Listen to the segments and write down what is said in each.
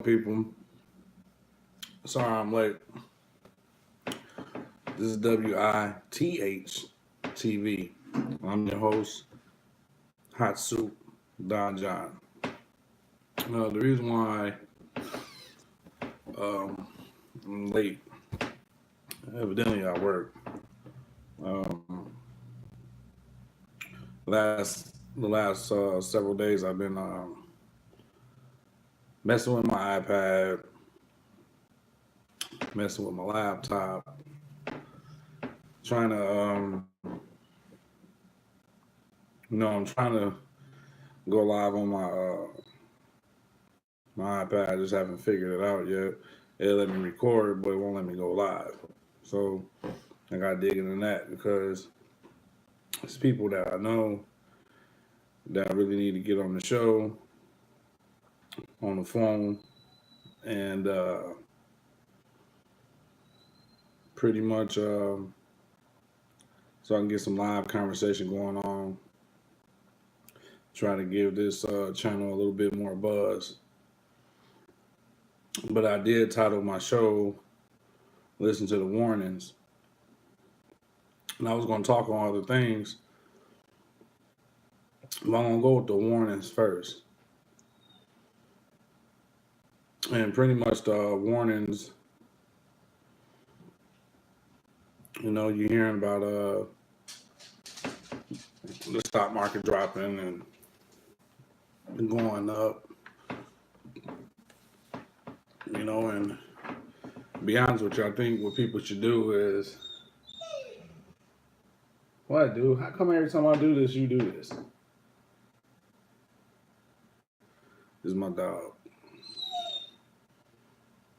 people? Sorry I'm late. This is WITH TV. I'm your host, Hot Soup Don John. The reason why I'm late, evidently I work. Um, the last several days I've been messing with my iPad, messing with my laptop, trying to I'm trying to go live on my iPad. I just haven't figured it out yet. It'll let me record, but it won't let me go live. So I gotta dig into that because it's people that I know that I really need to get on the show on the phone and pretty much so I can get some live conversation going on. Try to give this channel a little bit more buzz. But I did title my show "Listen to the Warnings," and I was going to talk on other things, but I'm going to go with the warnings first. And pretty much the warnings, you're hearing about the stock market dropping and going up, and to be honest with you, I think what people should do is, what, dude? How come every time I do this, you do this? This is my dog.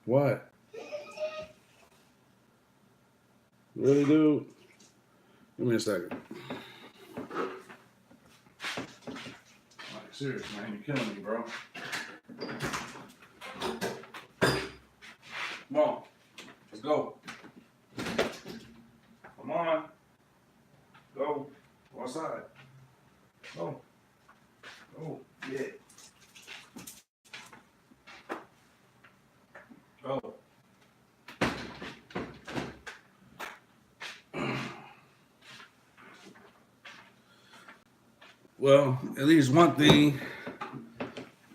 What? Really, dude? Give me a second. Like, serious, man. You're killing me, bro. Come on. Let's go. Come on. Go. Go outside. Go. Go. Yeah. Go. Well, at least one thing,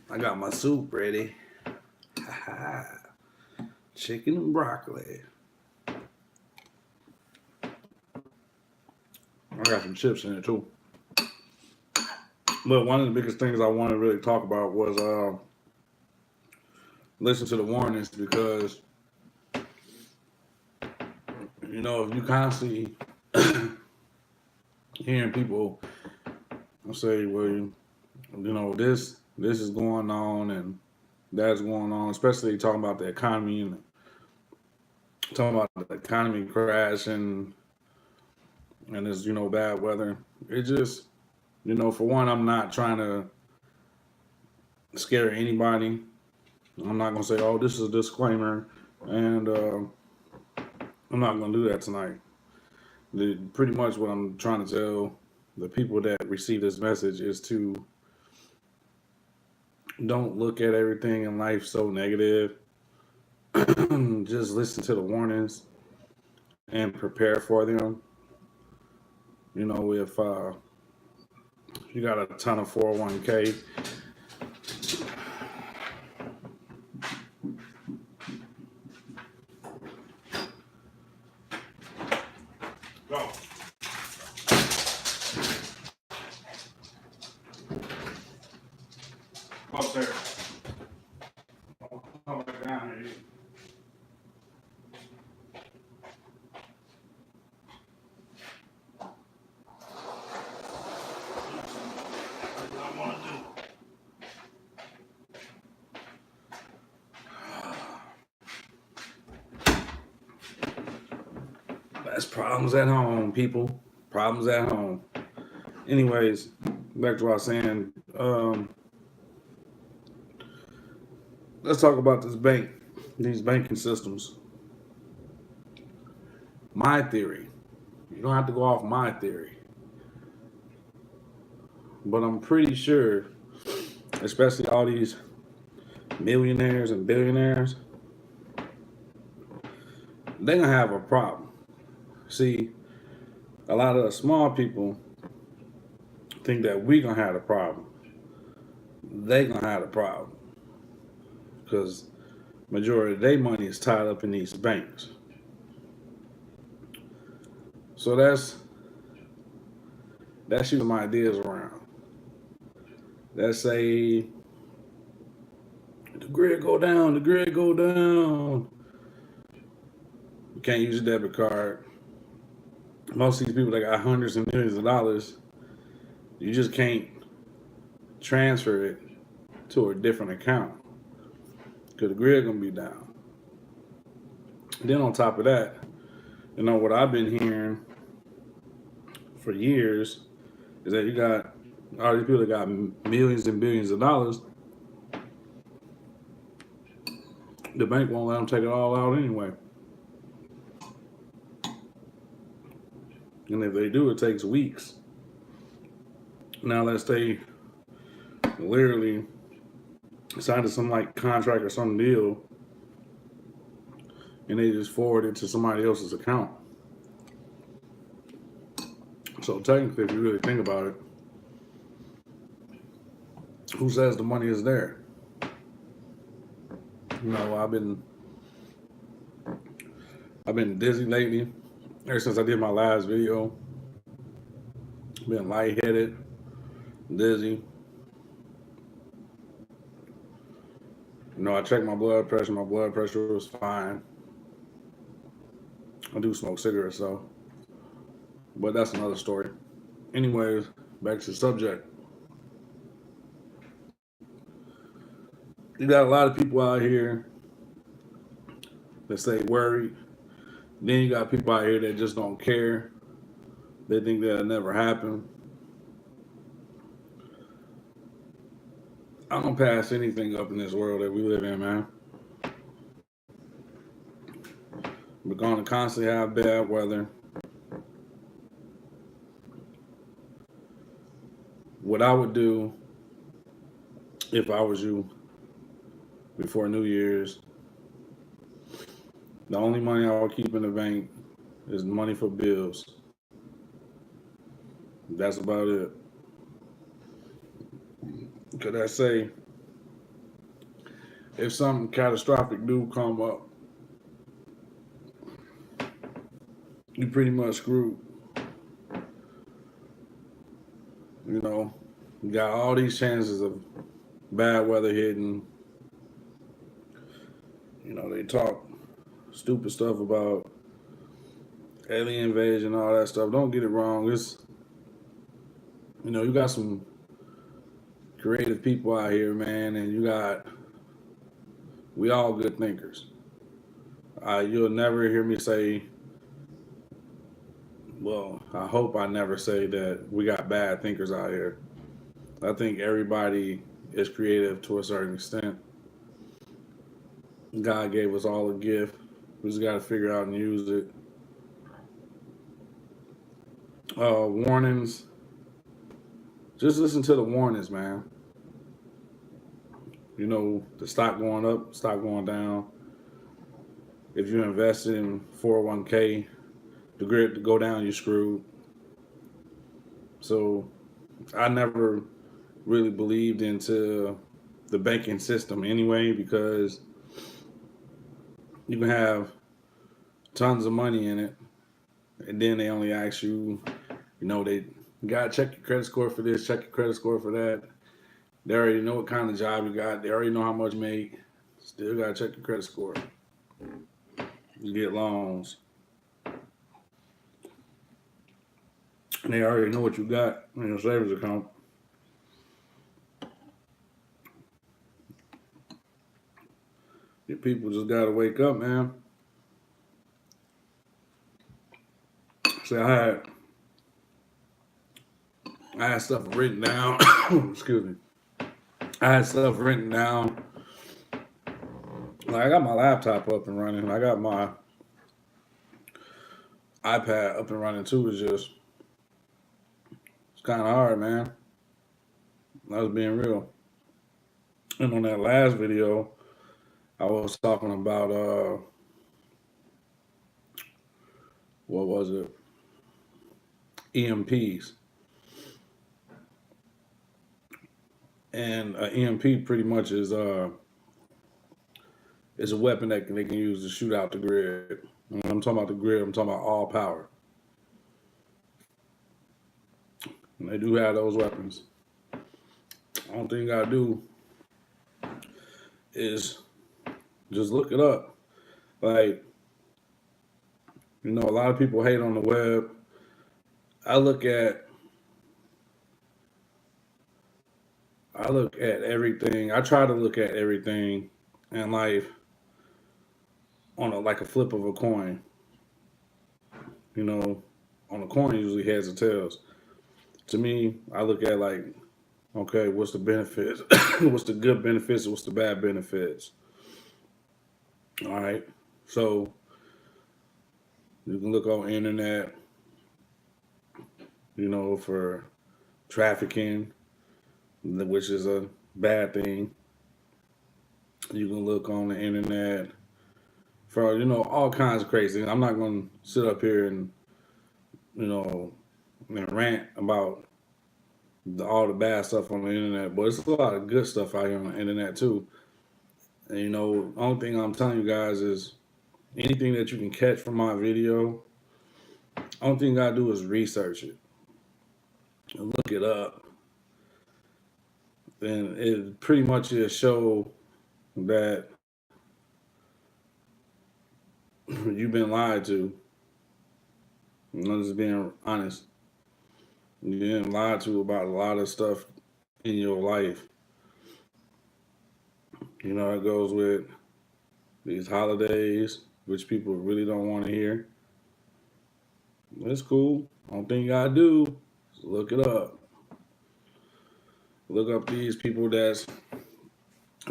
I got my soup ready. Chicken and broccoli. I got some chips in it too. But one of the biggest things I want to really talk about was listen to the warnings because if you constantly hearing people say, well, this is going on and that's going on, especially talking about the economy and talking about the economy crashing and this, bad weather. It just, for one, I'm not trying to scare anybody. I'm not going to say, oh, this is a disclaimer, and I'm not going to do that tonight. Pretty much what I'm trying to tell the people that receive this message is to don't look at everything in life so negative. Just listen to the warnings and prepare for them. If you got a ton of 401k, go. Go upstairs. Come back down here. I want to do. That's problems at home, people. Problems at home. Anyways, back to what I was saying. Let's talk about these banking systems. My theory. You don't have to go off my theory. But I'm pretty sure, especially all these millionaires and billionaires, they're gonna have a problem. See, a lot of the small people think that we gonna have a problem. They gonna have a problem because majority of their money is tied up in these banks. So that's shooting some ideas around. Let's say the grid go down, the grid go down. You can't use a debit card. Most of these people that got hundreds and millions of dollars, you just can't transfer it to a different account because the grid gonna be down. And then on top of that, what I've been hearing for years is that you got all these people that got millions and billions of dollars. The bank won't let them take it all out anyway. And if they do, it takes weeks. Now let's say literally signed to some like contract or some deal and they just forward it to somebody else's account. So technically, if you really think about it, who says the money is there? I've been dizzy lately. Ever since I did my last video, been lightheaded, dizzy. I checked my blood pressure. My blood pressure was fine. I do smoke cigarettes though, but that's another story. Anyways, back to the subject. You got a lot of people out here that say worried. Then you got people out here that just don't care. They think that'll never happen. I don't pass anything up in this world that we live in, man. We're going to constantly have bad weather. What I would do if I was you before New Year's, the only money I will keep in the bank is money for bills. That's about it. Could I say, if something catastrophic do come up, you pretty much screwed. You got all these chances of bad weather hitting. They talk stupid stuff about alien invasion, all that stuff. Don't get it wrong. You got some creative people out here, man, and we all good thinkers. You'll never hear me say, well, I hope I never say that we got bad thinkers out here. I think everybody is creative to a certain extent. God gave us all a gift. We just got to figure out and use it. Warnings. Just listen to the warnings, man. The stock going up, stock going down. If you invested in 401k, the grid to go down, you're screwed. So I never really believed into the banking system anyway, because you can have tons of money in it, and then they only ask you, they gotta check your credit score for this, check your credit score for that. They already know what kind of job you got. They already know how much you make. Still gotta check your credit score. You get loans. And they already know what you got in your savings account. Your people just gotta wake up, man. See, I had stuff written down. Excuse me. I had stuff written down. Like, I got my laptop up and running. I got my iPad up and running too. It's kind of hard, man. I was being real. And on that last video, I was talking about what was it? EMPs. And an EMP pretty much is a weapon that they can use to shoot out the grid. And when I'm talking about the grid, I'm talking about all power. And they do have those weapons. Only thing you gotta do is just look it up. Like, a lot of people hate on the web. I look at everything. I try to look at everything in life on like a flip of a coin. On a coin usually heads or tails. To me, I look at like, okay, what's the benefits? What's the good benefits? What's the bad benefits? All right. So you can look on the internet, for trafficking, which is a bad thing. You can look on the internet for, all kinds of crazy things. I'm not going to sit up here and, and rant about all the bad stuff on the internet, but it's a lot of good stuff out here on the internet too. And, the only thing I'm telling you guys is anything that you can catch from my video, only thing you gotta do is research it and look it up. And it pretty much is show that you've been lied to. I'm just being honest. You've been lied to about a lot of stuff in your life. It goes with these holidays, which people really don't want to hear. It's cool. Only thing you gotta do is look it up. Look up these people that's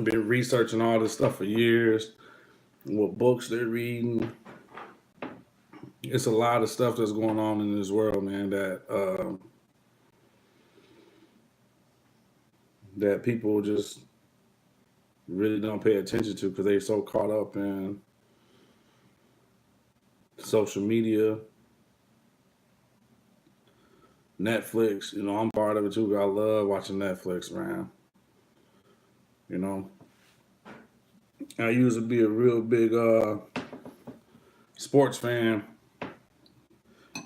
been researching all this stuff for years, what books they're reading. It's a lot of stuff that's going on in this world, man, that people just really don't pay attention to because they're so caught up in social media, Netflix. I'm part of it too. I love watching Netflix, man. I used to be a real big sports fan.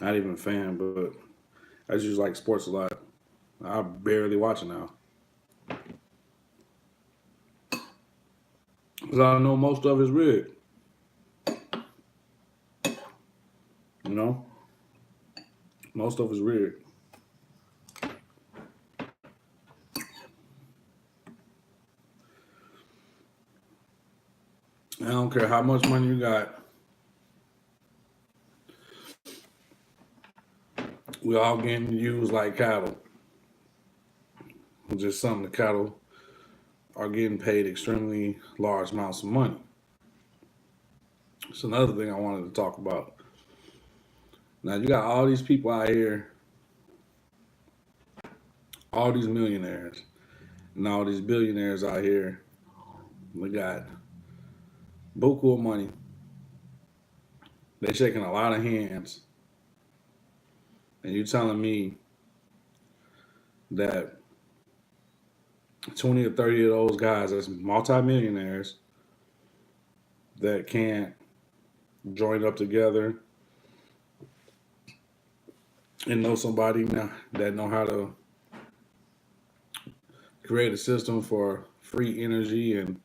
Not even a fan, but I just like sports a lot. I barely watch it now. Because I know most of it's rigged. Most of it's rigged. I don't care how much money you got. We all getting used like cattle. Just some of the cattle are getting paid extremely large amounts of money. It's another thing I wanted to talk about. Now you got all these people out here, all these millionaires, and all these billionaires out here. We got buku of money. They're shaking a lot of hands. And you telling me that 20 or 30 of those guys that's multimillionaires that can't join up together and know somebody now that know how to create a system for free energy, and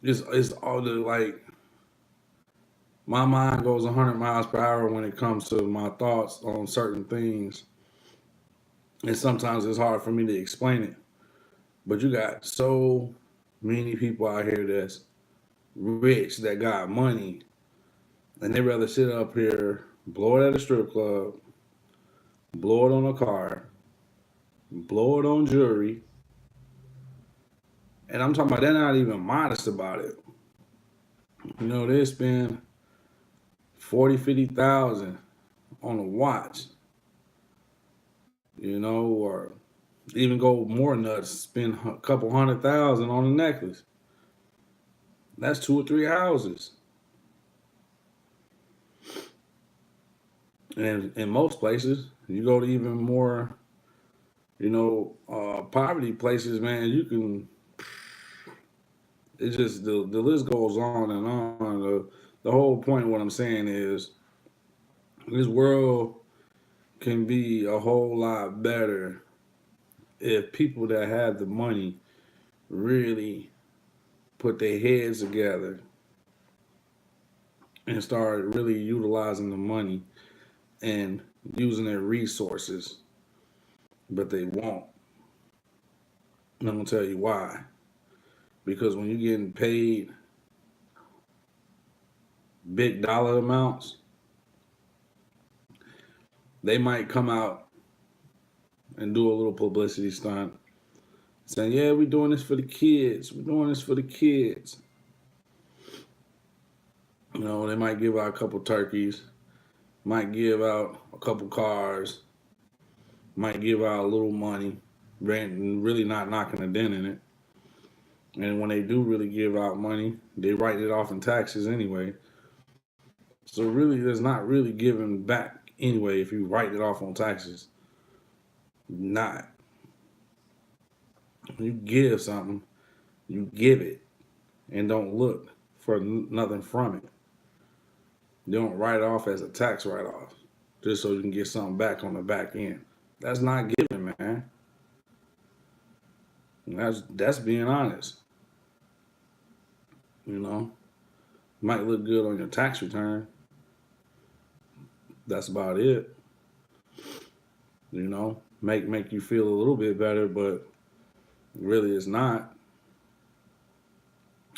it's all the like my mind goes 100 miles per hour when it comes to my thoughts on certain things, and sometimes it's hard for me to explain it. But you got so many people out here that's rich that got money, and they rather sit up here, blow it at a strip club, blow it on a car, blow it on jewelry. And I'm talking about they're not even modest about it. They spend 40, 50,000 on a watch, or Even go more nuts, spend a couple 100,000 on a necklace. That's 2 or 3 houses. And in most places, you go to even more, poverty places, man. You can. It's just the list goes on and on. The whole point of what I'm saying is this world can be a whole lot better if people that have the money really put their heads together and start really utilizing the money and using their resources, but they won't. And I'm gonna tell you why. Because when you're getting paid big dollar amounts, they might come out and do a little publicity stunt saying, yeah, we're doing this for the kids. We're doing this for the kids. They might give out a couple turkeys, might give out a couple cars, might give out a little money, really not knocking a dent in it. And when they do really give out money, they write it off in taxes anyway. So really, there's not really giving back anyway if you write it off on taxes. Not. You give something, you give it, and don't look for nothing from it. You don't write it off as a tax write-off just so you can get something back on the back end. That's not giving, man. That's being honest. Might look good on your tax return. That's about it. Make you feel a little bit better, but really it's not.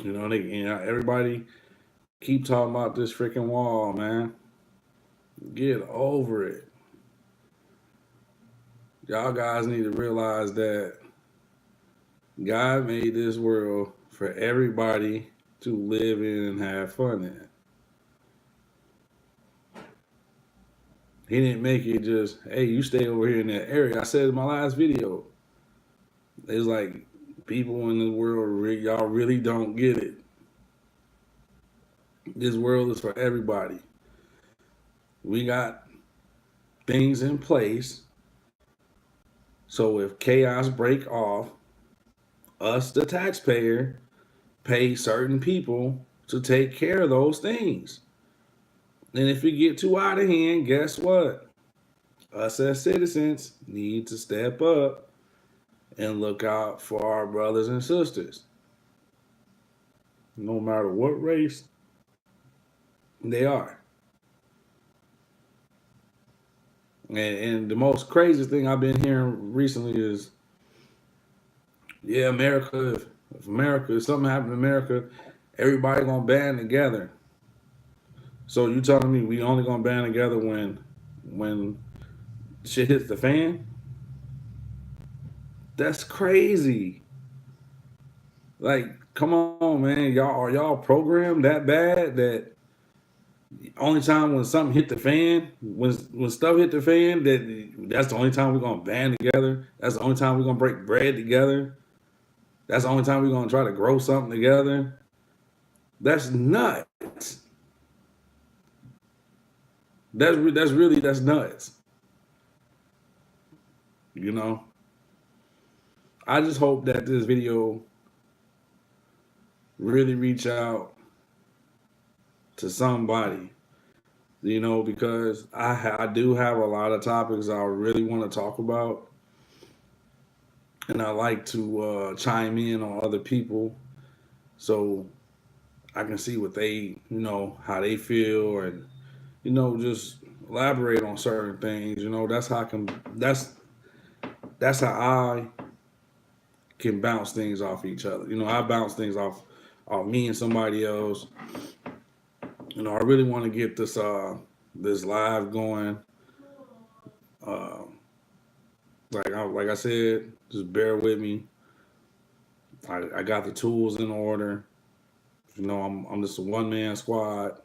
Everybody keep talking about this freaking wall, man. Get over it. Y'all guys need to realize that God made this world for everybody to live in and have fun in. He didn't make it just, hey, you stay over here in that area. I said in my last video, it's like people in the world, y'all really don't get it. This world is for everybody. We got things in place. So if chaos break off, us, the taxpayer, pay certain people to take care of those things. And if it get too out of hand, guess what? Us as citizens need to step up and look out for our brothers and sisters. No matter what race they are. And the most crazy thing I've been hearing recently is, yeah, America, if something happened to America, everybody gonna band together. So you telling me we only gonna band together when shit hits the fan? That's crazy. Like, come on, man. Y'all programmed that bad that only time when something hit the fan, when stuff hit the fan, that's the only time we're gonna band together. That's the only time we're gonna break bread together. That's the only time we're gonna try to grow something together. That's nuts. That's nuts. I just hope that this video really reach out to somebody, because I do have a lot of topics I really want to talk about, and I like to chime in on other people so I can see what they, how they feel, and just elaborate on certain things. That's how I can bounce things off each other. I bounce things off me and somebody else. I really want to get this live going. Like I said, just bear with me. I got the tools in order. I'm just a one man squad.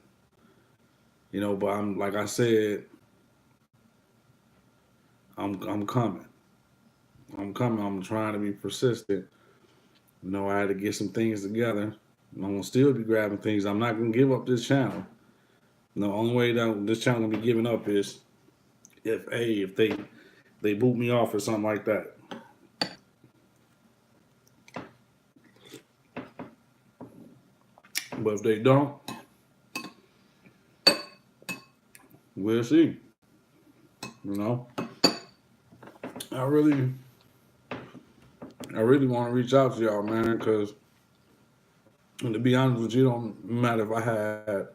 But I'm like I said, I'm coming. I'm coming. I'm trying to be persistent. I had to get some things together. I'm gonna still be grabbing things. I'm not gonna give up this channel. The only way that this channel gonna be giving up is if they boot me off or something like that. But if they don't, we'll see. You know, I really, I really want to reach out to y'all, man, because to be honest with you, it don't matter if I had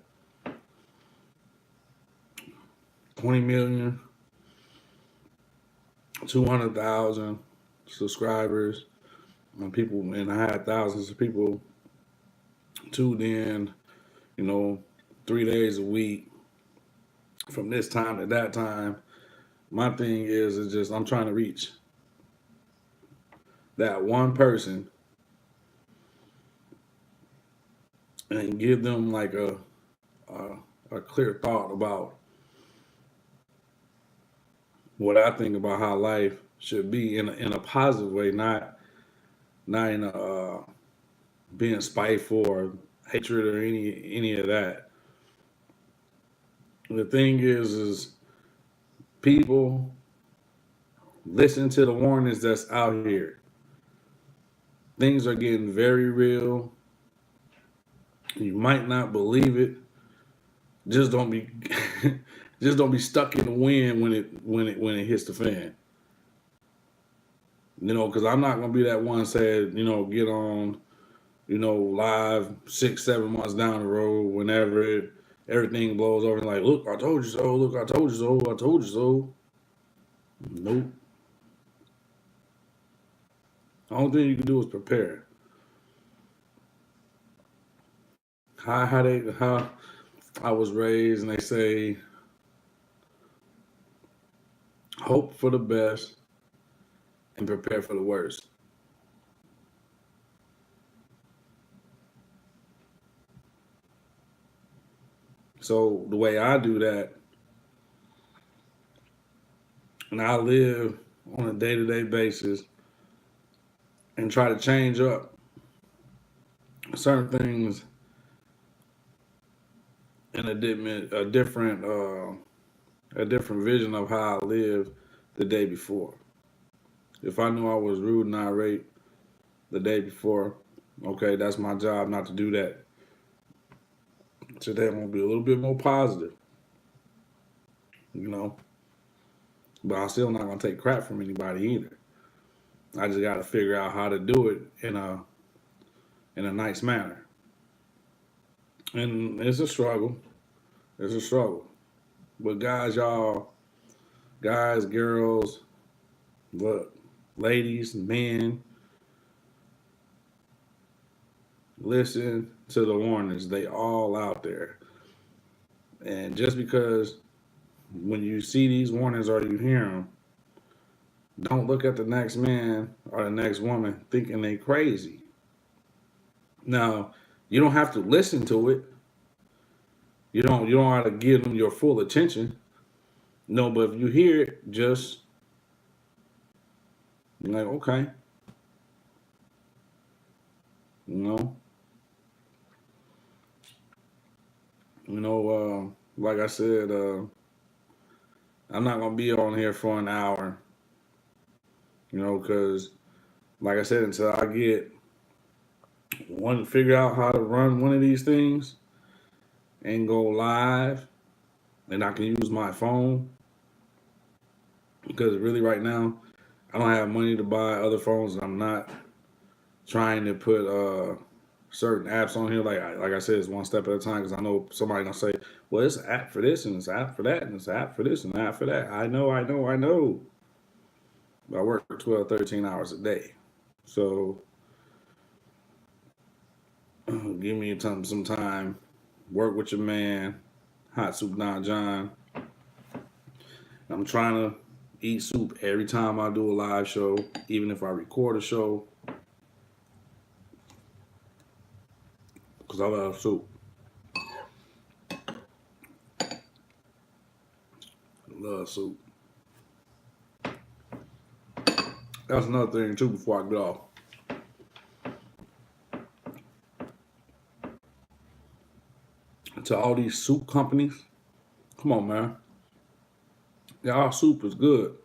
20 million, 200,000 subscribers, and I had thousands of people tuned in, you know, 3 days a week from this time to that time. My thing is just I'm trying to reach that one person and give them like a clear thought about what I think about how life should be in a positive way, not in a being spiteful or hatred or any of that. The thing is people listen to the warnings that's out here. Things are getting very real. You might not believe it. Just don't be just don't be stuck in the wind when it hits the fan. Because I'm not gonna be that one said, get on, live 6, 7 months down the road whenever everything blows over and like, look, I told you so, look, I told you so, I told you so. Nope. The only thing you can do is prepare. How I was raised, and they say, hope for the best and prepare for the worst. So the way I do that, and I live on a day-to-day basis and try to change up certain things in a different vision of how I lived the day before. If I knew I was rude and irate the day before, okay, that's my job not to do that. Today I'm gonna be a little bit more positive, you know. But I'm still not gonna take crap from anybody either. I just gotta figure out how to do it in a nice manner. And it's a struggle. It's a struggle. But guys, girls, look, ladies, men, listen to the warnings. They all out there. And just because when you see these warnings or you hear them, don't look at the next man or the next woman thinking they crazy. Now, you don't have to listen to it. You don't have to give them your full attention. No, but if you hear it, just like, okay, you know, like I said, I'm not gonna be on here for an hour, because like I said, until I get figure out how to run one of these things and go live, and I can use my phone, because really right now I don't have money to buy other phones, and I'm not trying to put certain apps on here. Like I said, it's one step at a time, because I know somebody gonna say, "Well, it's an app for this and it's an app for that and it's an app for this and an app for that." I know. But I work 12, 13 hours a day, so give me some time. Work with your man, Hot Soup Don John. I'm trying to eat soup every time I do a live show, even if I record a show, because I love soup. I love soup. That's another thing too before I get off. To all these soup companies, come on, man. Y'all soup is good.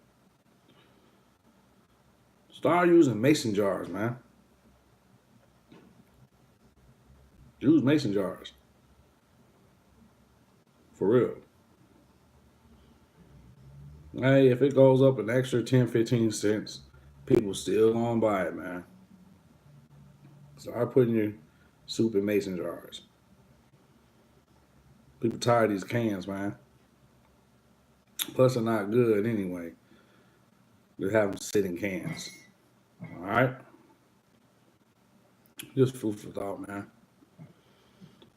Start using mason jars, man. Use mason jars. For real. Hey, if it goes up an extra 10, 15 cents, people still gonna buy it, man. Start putting your soup in mason jars. People tired of these cans, man. Plus, they're not good anyway. They have them sit in cans. All right? Just food for thought, man.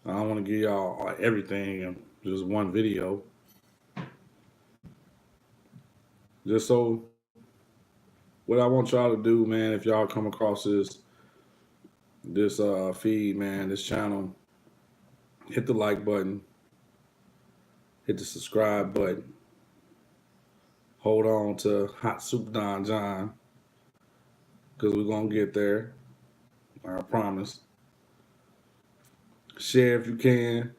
I don't want to give y'all everything in just one video. Just so, what I want y'all to do, man, if y'all come across this feed, man, this channel, hit the like button, hit the subscribe button, hold on to Hot Soup Don John, because we're going to get there, I promise. Share if you can,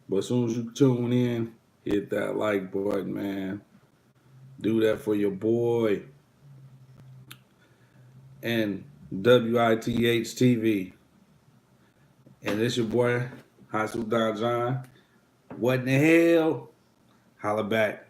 but as soon as you tune in, hit that like button, man. Do that for your boy and WITH TV. And it's your boy, Hot Soup Don John. What in the hell? Holla back.